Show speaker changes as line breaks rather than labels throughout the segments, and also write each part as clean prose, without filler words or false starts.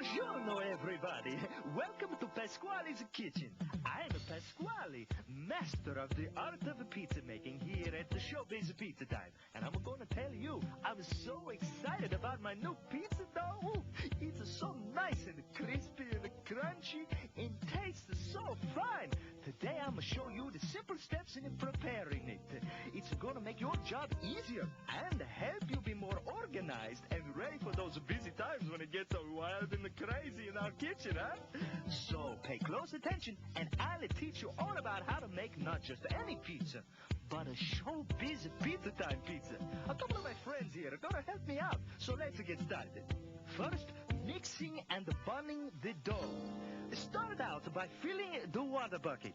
Buongiorno, everybody. Welcome to Pasqually's kitchen. I'm Pasqually, master of the art of pizza making here at the Showbiz Pizza Time. And I'm going to tell you, I'm so excited about my new pizza dough. It's so nice and crispy and crunchy and tastes so fine. Today I'm going to show you the simple steps in preparing it. It's going to make your job easier and help you be more organized and ready for those busy times when it gets so wild and crazy in our kitchen, huh? So pay close attention and I'll teach you all about how to make not just any pizza, but a Showbiz Pizza Time pizza. A couple of my friends here are going to help me out, so let's get started. First, mixing and bunning the dough. Start out by filling the water bucket.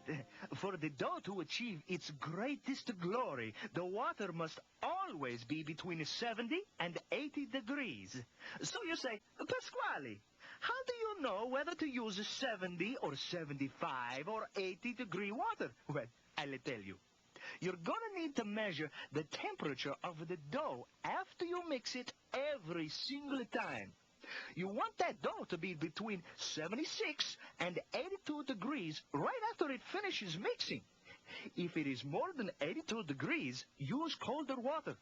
For the dough to achieve its greatest glory, the water must always be between 70 and 80 degrees. So you say, Pasqually, how do you know whether to use 70 or 75 or 80 degree water? Well, I'll tell you. You're going to need to measure the temperature of the dough after you mix it every single time. You want that dough to be between 76 and 82 degrees right after it finishes mixing. If it is more than 82 degrees, use colder water,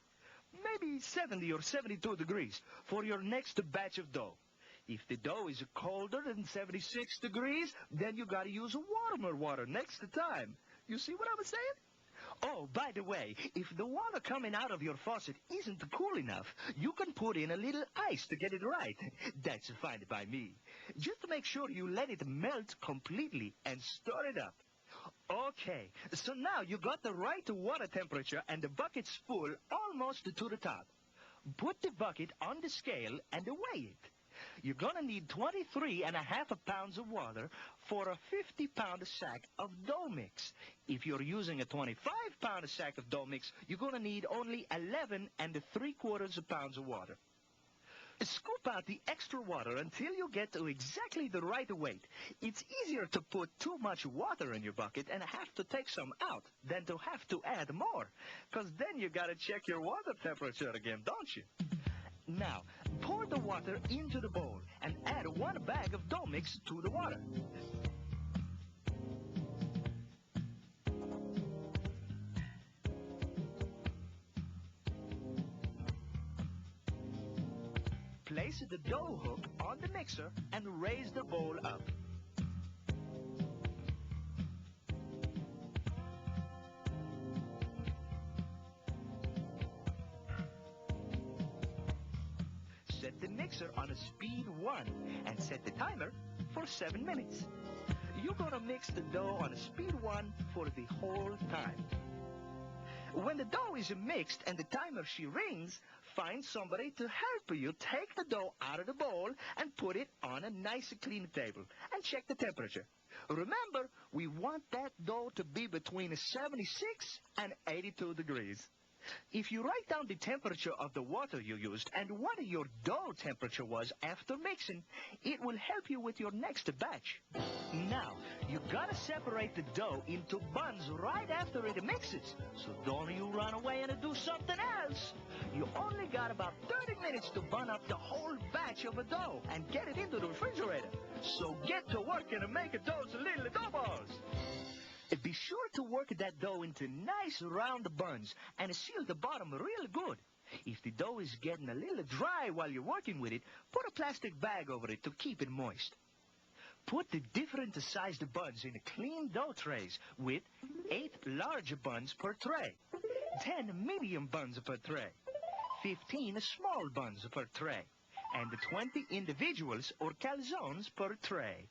maybe 70 or 72 degrees, for your next batch of dough. If the dough is colder than 76 degrees, then you got to use warmer water next time. You see what I'm saying? Oh, by the way, if the water coming out of your faucet isn't cool enough, you can put in a little ice to get it right. That's fine by me. Just make sure you let it melt completely and stir it up. Okay, so now you got the right water temperature and the bucket's full almost to the top. Put the bucket on the scale and weigh it. You're going to need 23.5 pounds of water for a 50-pound sack of dough mix. If you're using a 25-pound sack of dough mix, you're going to need only 11.75 pounds of water. Scoop out the extra water until you get to exactly the right weight. It's easier to put too much water in your bucket and have to take some out than to have to add more, because then you got to check your water temperature again, don't you? Now, pour the water into the bowl and add 1 bag of dough mix to the water. Place the dough hook on the mixer and raise the bowl up. Set the mixer on a speed 1 and set the timer for 7 minutes. You're going to mix the dough on a speed 1 for the whole time. When the dough is mixed and the timer rings, find somebody to help you take the dough out of the bowl and put it on a nice clean table and check the temperature. Remember, we want that dough to be between 76 and 82 degrees. If you write down the temperature of the water you used and what your dough temperature was after mixing, it will help you with your next batch. Now, you gotta separate the dough into buns right after it mixes, so don't you run away and do something else. You only got about 30 minutes to bun up the whole batch of a dough and get it into the refrigerator. So get to work and make those little dough balls. Be sure to work that dough into nice round buns and seal the bottom real good. If the dough is getting a little dry while you're working with it, put a plastic bag over it to keep it moist. Put the different sized buns in clean dough trays with 8 large buns per tray, 10 medium buns per tray, 15 small buns per tray, and 20 individuals or calzones per tray.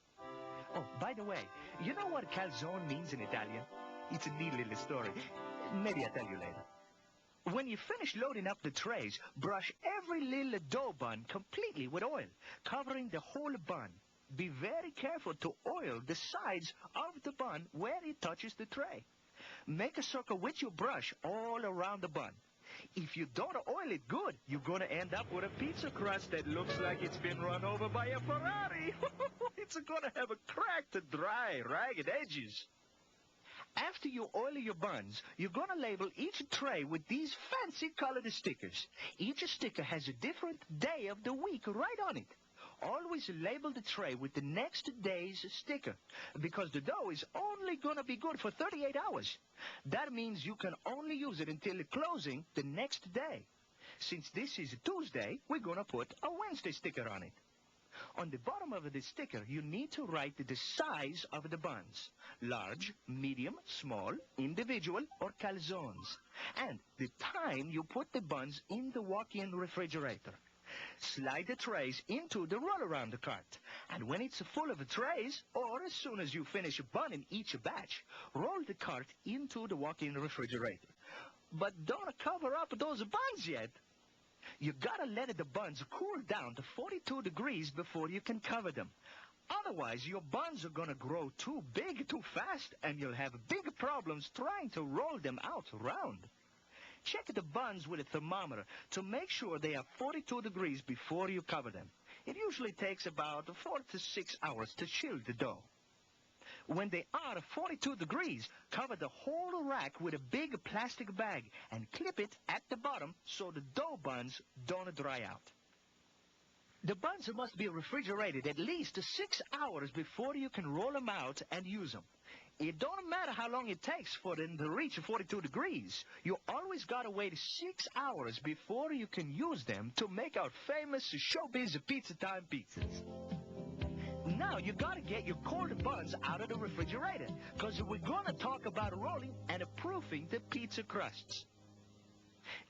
Oh, by the way, you know what calzone means in Italian? It's a neat little story. Maybe I'll tell you later. When you finish loading up the trays, brush every little dough bun completely with oil, covering the whole bun. Be very careful to oil the sides of the bun where it touches the tray. Make a circle with your brush all around the bun. If you don't oil it good, you're going to end up with a pizza crust that looks like it's been run over by a Ferrari. It's going to have a cracked, dry, ragged edges. After you oil your buns, you're going to label each tray with these fancy colored stickers. Each sticker has a different day of the week right on it. Always label the tray with the next day's sticker, because the dough is only going to be good for 38 hours. That means you can only use it until the closing the next day. Since this is Tuesday, we're going to put a Wednesday sticker on it. On the bottom of the sticker, you need to write the size of the buns: large, medium, small, individual, or calzones, and the time you put the buns in the walk-in refrigerator. Slide the trays into the roll-around cart, and when it's full of trays, or as soon as you finish bunning each batch, roll the cart into the walk-in refrigerator. But don't cover up those buns yet. You gotta let the buns cool down to 42 degrees before you can cover them. Otherwise, your buns are gonna grow too big too fast, and you'll have big problems trying to roll them out round. Check the buns with a thermometer to make sure they are 42 degrees before you cover them. It usually takes about 4 to 6 hours to chill the dough. When they are 42 degrees, cover the whole rack with a big plastic bag and clip it at the bottom so the dough buns don't dry out. The buns must be refrigerated at least 6 hours before you can roll them out and use them. It don't matter how long it takes for them to reach 42 degrees. You always gotta wait 6 hours before you can use them to make our famous Showbiz Pizza Time pizzas. Now you gotta get your cold buns out of the refrigerator, because we're gonna talk about rolling and proofing the pizza crusts.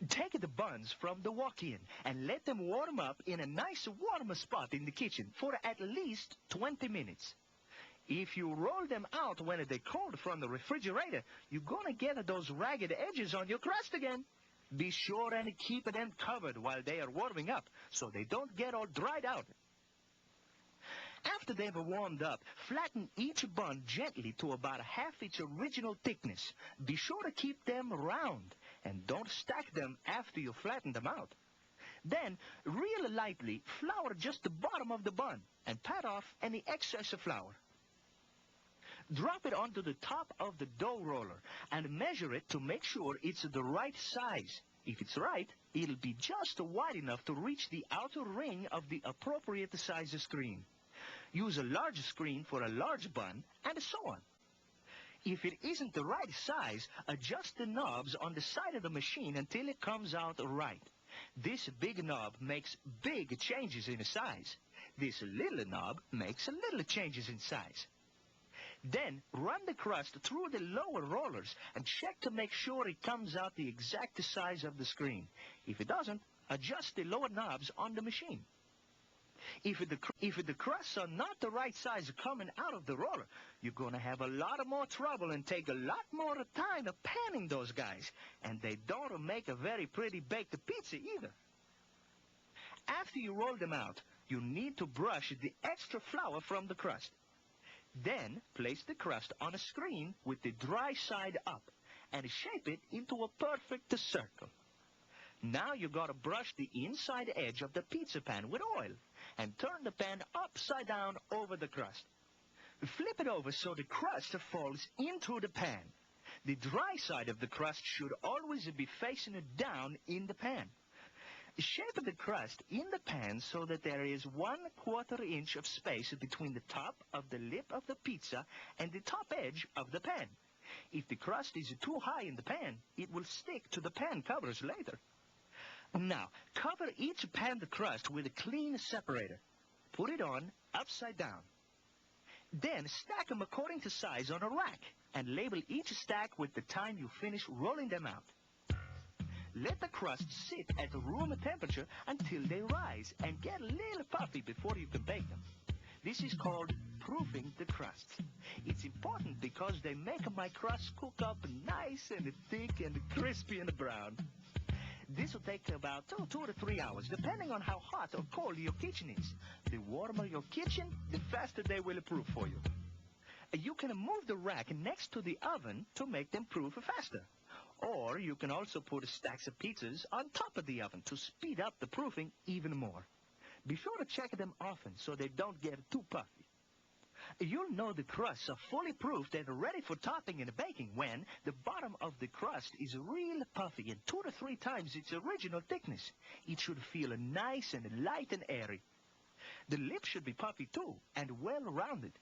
Take the buns from the walk-in and let them warm up in a nice warm spot in the kitchen for at least 20 minutes. If you roll them out when they're cold from the refrigerator, you're gonna get those ragged edges on your crust again. Be sure and keep them covered while they are warming up so they don't get all dried out. After they've warmed up, flatten each bun gently to about half its original thickness. Be sure to keep them round, and don't stack them after you flatten them out. Then, real lightly, flour just the bottom of the bun, and pat off any excess of flour. Drop it onto the top of the dough roller, and measure it to make sure it's the right size. If it's right, it'll be just wide enough to reach the outer ring of the appropriate size screen. Use a large screen for a large bun, and so on. If it isn't the right size, adjust the knobs on the side of the machine until it comes out right. This big knob makes big changes in size. This little knob makes little changes in size. Then run the crust through the lower rollers and check to make sure it comes out the exact size of the screen. If it doesn't, adjust the lower knobs on the machine. If the crusts are not the right size coming out of the roller, you're going to have a lot more trouble and take a lot more time panning those guys. And they don't make a very pretty baked pizza either. After you roll them out, you need to brush the extra flour from the crust. Then place the crust on a screen with the dry side up and shape it into a perfect circle. Now you got to brush the inside edge of the pizza pan with oil and turn the pan upside down over the crust. Flip it over so the crust falls into the pan. The dry side of the crust should always be facing down in the pan. Shape the crust in the pan so that there is 1/4 inch of space between the top of the lip of the pizza and the top edge of the pan. If the crust is too high in the pan, it will stick to the pan covers later. Now, cover each pan crust with a clean separator. Put it on upside down. Then stack them according to size on a rack and label each stack with the time you finish rolling them out. Let the crust sit at room temperature until they rise and get a little puffy before you can bake them. This is called proofing the crusts. It's important because they make my crust cook up nice and thick and crispy and brown. This will take about 2 to 3 hours, depending on how hot or cold your kitchen is. The warmer your kitchen, the faster they will proof for you. You can move the rack next to the oven to make them proof faster. Or you can also put stacks of pizzas on top of the oven to speed up the proofing even more. Be sure to check them often so they don't get too puffy. You'll know the crusts are fully proofed and ready for topping and baking when the bottom of the crust is real puffy and 2 to 3 times its original thickness. It should feel nice and light and airy. The lip should be puffy too, and well-rounded.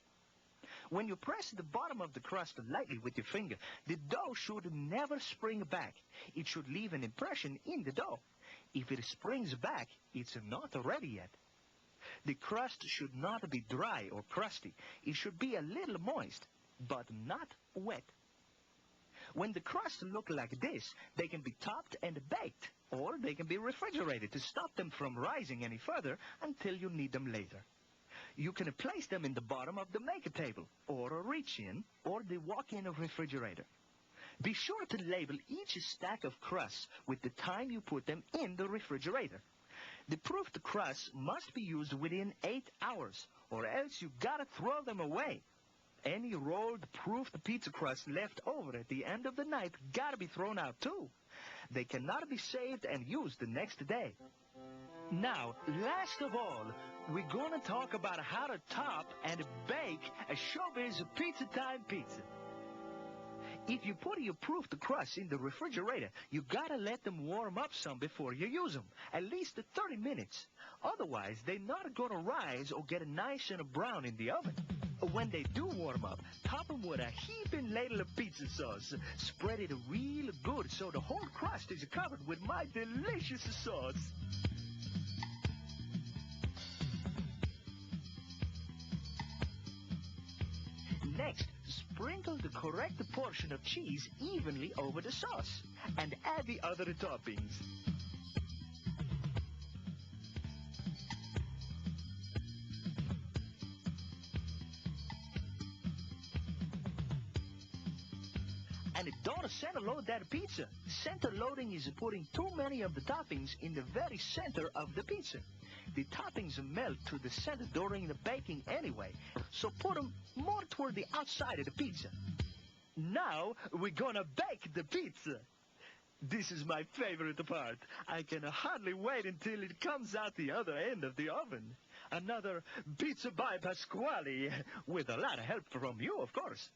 When you press the bottom of the crust lightly with your finger, the dough should never spring back. It should leave an impression in the dough. If it springs back, it's not ready yet. The crust should not be dry or crusty. It should be a little moist, but not wet. When the crusts look like this, they can be topped and baked, or they can be refrigerated to stop them from rising any further until you need them later. You can place them in the bottom of the maker table, or a reach-in, or the walk-in refrigerator. Be sure to label each stack of crusts with the time you put them in the refrigerator. The proofed crusts must be used within 8 hours, or else you gotta throw them away. Any rolled, proofed pizza crust left over at the end of the night gotta be thrown out too. They cannot be saved and used the next day. Now, last of all, we're gonna talk about how to top and bake a Showbiz Pizza Time pizza. If you put your proofed crust in the refrigerator, you gotta let them warm up some before you use them, at least 30 minutes. Otherwise, they're not gonna rise or get nice and brown in the oven. When they do warm up, top them with a heaping ladle of pizza sauce. Spread it real good so the whole crust is covered with my delicious sauce. Next, sprinkle the correct portion of cheese evenly over the sauce, and add the other toppings. And don't center load that pizza. Center loading is putting too many of the toppings in the very center of the pizza. The toppings melt to the center during the baking anyway, so put them more toward the outside of the pizza. Now we're gonna bake the pizza. This is my favorite part. I can hardly wait until it comes out the other end of the oven. Another pizza by Pasqually, with a lot of help from you, of course.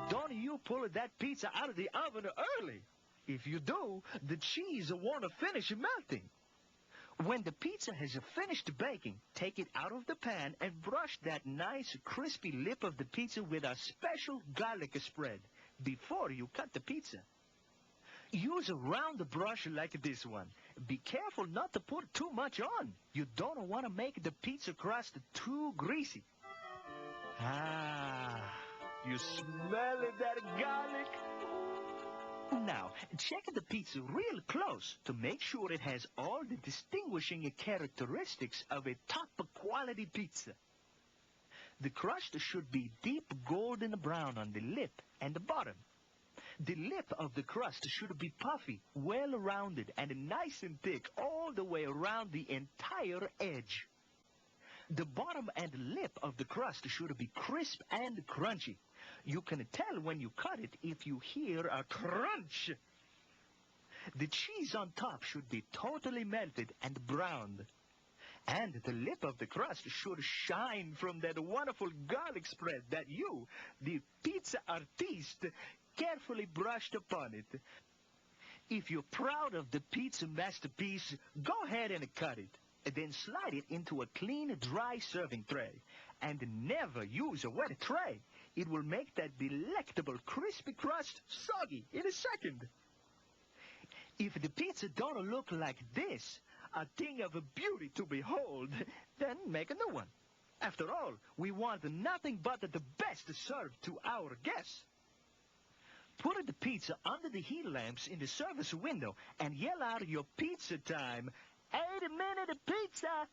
Don't you pull that pizza out of the oven early. If you do, the cheese won't finish melting. When the pizza has finished baking, take it out of the pan and brush that nice crispy lip of the pizza with a special garlic spread before you cut the pizza. Use a round brush like this one. Be careful not to put too much on. You don't want to make the pizza crust too greasy. Ah, you smell it, that garlic? Now, check the pizza real close to make sure it has all the distinguishing characteristics of a top-quality pizza. The crust should be deep golden brown on the lip and the bottom. The lip of the crust should be puffy, well-rounded, and nice and thick all the way around the entire edge. The bottom and lip of the crust should be crisp and crunchy. You can tell when you cut it if you hear a crunch. The cheese on top should be totally melted and browned. And the lip of the crust should shine from that wonderful garlic spread that you, the pizza artiste, carefully brushed upon it. If you're proud of the pizza masterpiece, go ahead and cut it. Then slide it into a clean, dry serving tray. And never use a wet tray. It will make that delectable crispy crust soggy in a second. If the pizza don't look like this, a thing of beauty to behold, then make a new one. After all, we want nothing but the best served to our guests. Put the pizza under the heat lamps in the service window and yell out your pizza time. 80-minute pizza!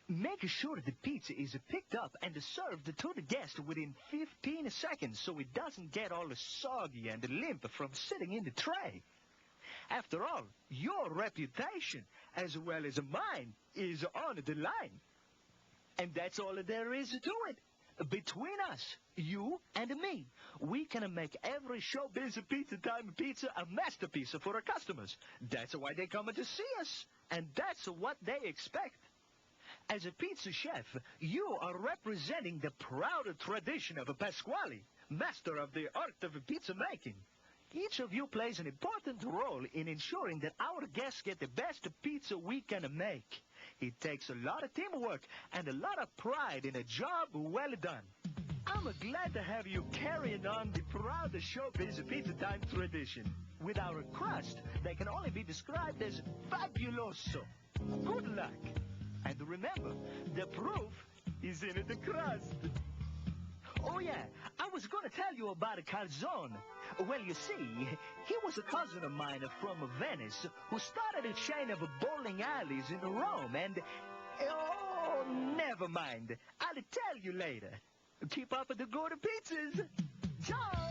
Make sure the pizza is picked up and served to the guest within 15 seconds so it doesn't get all soggy and limp from sitting in the tray. After all, your reputation, as well as mine, is on the line. And that's all there is to it. Between us, you and me, we can make every Showbiz Pizza Time pizza a masterpiece for our customers. That's why they come to see us, and that's what they expect. As a pizza chef, you are representing the proud tradition of Pasqually, master of the art of pizza making. Each of you plays an important role in ensuring that our guests get the best pizza we can make. It takes a lot of teamwork and a lot of pride in a job well done. I'm glad to have you carrying on the proud Showbiz Pizza Time tradition. With our crust, that can only be described as fabuloso. Good luck. And remember, the proof is in the crust. Oh yeah, I was going to tell you about a calzone. Well, you see, he was a cousin of mine from Venice who started a chain of bowling alleys in Rome and... Oh, never mind. I'll tell you later. Keep up with the good pizzas. Ciao!